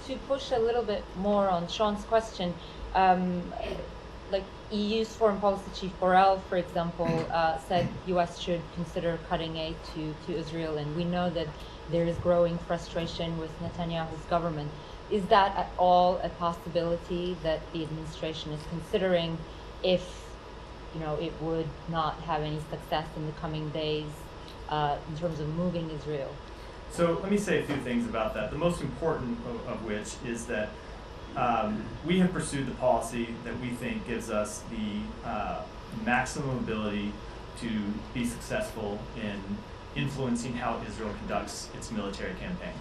to push a little bit more on Sean's question, like EU's foreign policy chief Borrell, for example, said U.S. should consider cutting aid to Israel, and we know that there is growing frustration with Netanyahu's government. Is that at all a possibility that the administration is considering if, you know, it would not have any success in the coming days in terms of moving Israel? So let me say a few things about that. The most important of which is that we have pursued the policy that we think gives us the maximum ability to be successful in influencing how Israel conducts its military campaign.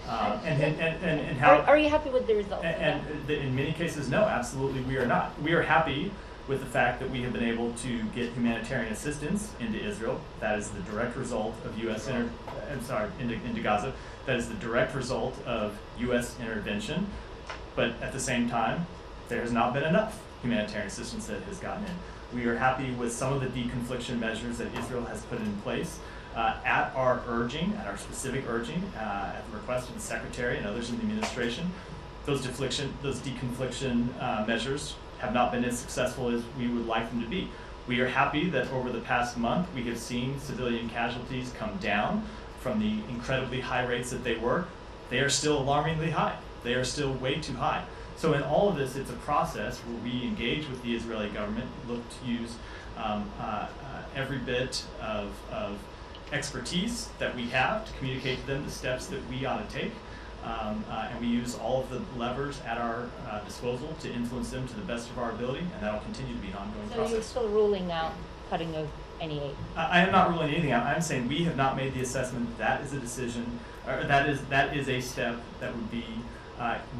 And how are you happy with the results? In many cases, no, absolutely we are not. We are happy with the fact that we have been able to get humanitarian assistance into Israel. That is the direct result of into Gaza. That is the direct result of U.S. intervention. But at the same time, there has not been enough humanitarian assistance that has gotten in. We are happy with some of the deconfliction measures that Israel has put in place. At our urging, at our specific urging, at the request of the Secretary and others in the administration, those deconfliction measures have not been as successful as we would like them to be. We are happy that over the past month we have seen civilian casualties come down from the incredibly high rates that they were. They are still alarmingly high. They are still way too high. So in all of this, it's a process where we engage with the Israeli government, look to use every bit of expertise that we have to communicate to them the steps that we ought to take. And we use all of the levers at our disposal to influence them to the best of our ability, and that will continue to be an ongoing process. So you're still ruling out cutting of any aid? I am not ruling anything out. I'm saying we have not made the assessment that is a decision, or that is a step that would be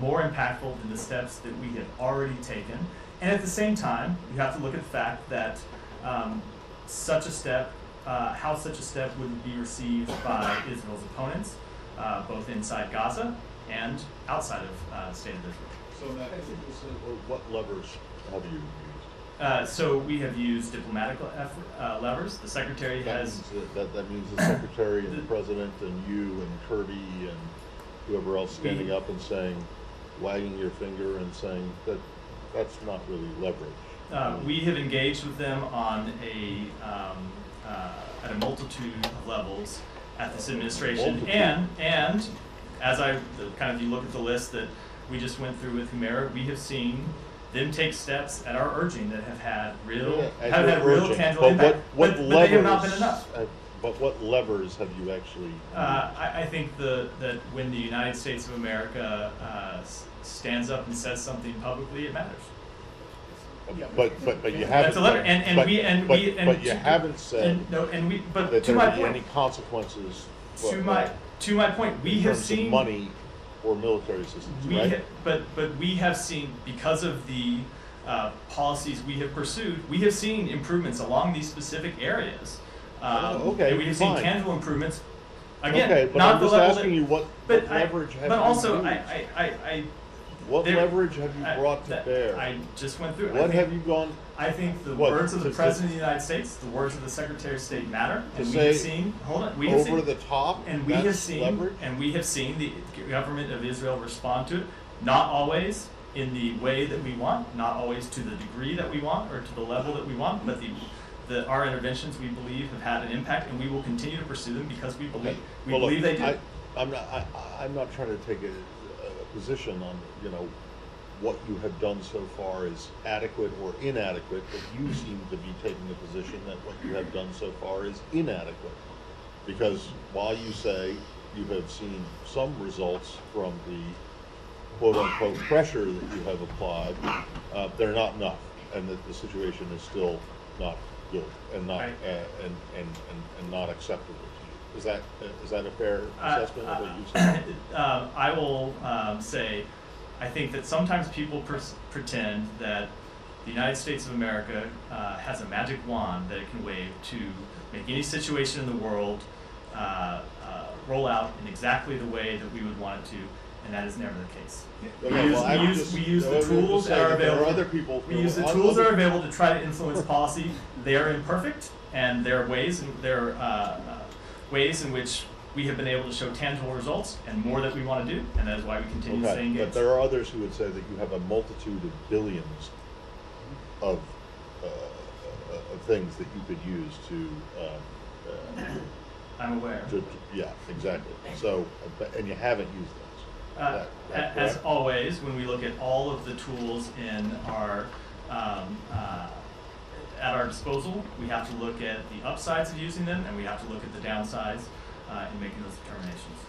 more impactful than the steps that we have already taken. And at the same time, you have to look at the fact that such a step, how such a step would be received by Israel's opponents, both inside Gaza and outside of the state of Israel. So what levers have you used? So we have used diplomatic levers. The Secretary that means the Secretary and the President and you and Kirby and whoever else standing up and saying, wagging your finger and saying that that's not really leverage. We have engaged with them on at a multitude of levels at this administration, and as you look at the list that we just went through with Humera, we have seen them take steps at our urging that have had real tangible impact, but they have not been enough. But what levers have you actually? I think that when the United States of America stands up and says something publicly, it matters. But you haven't. But you haven't said that there would be any consequences. To my point, we have seen money or military assistance, right? But we have seen, because of the policies we have pursued, we have seen improvements along these specific areas. Okay, we have seen tangible improvements. Again, okay, but not I'm the just level asking you what leverage have you used? What leverage have you brought to bear? I just went through it. What have you gone? I think the words of the President of the United States, the words of the Secretary of State matter. And we have seen, the top, and we have seen the government of Israel respond to it. Not always in the way that we want, not always to the degree that we want or to the level that we want, but our interventions, we believe, have had an impact, and we will continue to pursue them because we believe they do. I'm not trying to take a position on what you have done so far is adequate or inadequate, but you seem to be taking the position that what you have done so far is inadequate, because while you say you have seen some results from the quote-unquote pressure that you have applied, they're not enough, and that the situation is still not good and not and not acceptable to you. Is that a fair assessment of what you said? I will say, I think that sometimes people pretend that the United States of America has a magic wand that it can wave to make any situation in the world roll out in exactly the way that we would want it to, and that is never the case. We use the tools that are available. We use the tools that are available to try to influence policy. They are imperfect, and there are ways in which we have been able to show tangible results and more that we want to do, and that is why we continue to stay engaged. But there are others who would say that you have a multitude of billions of things that you could use to. I'm aware. Yeah, exactly. So, and you haven't used those. As always, when we look at all of the tools in our at our disposal, we have to look at the upsides of using them, and we have to look at the downsides in making those determinations.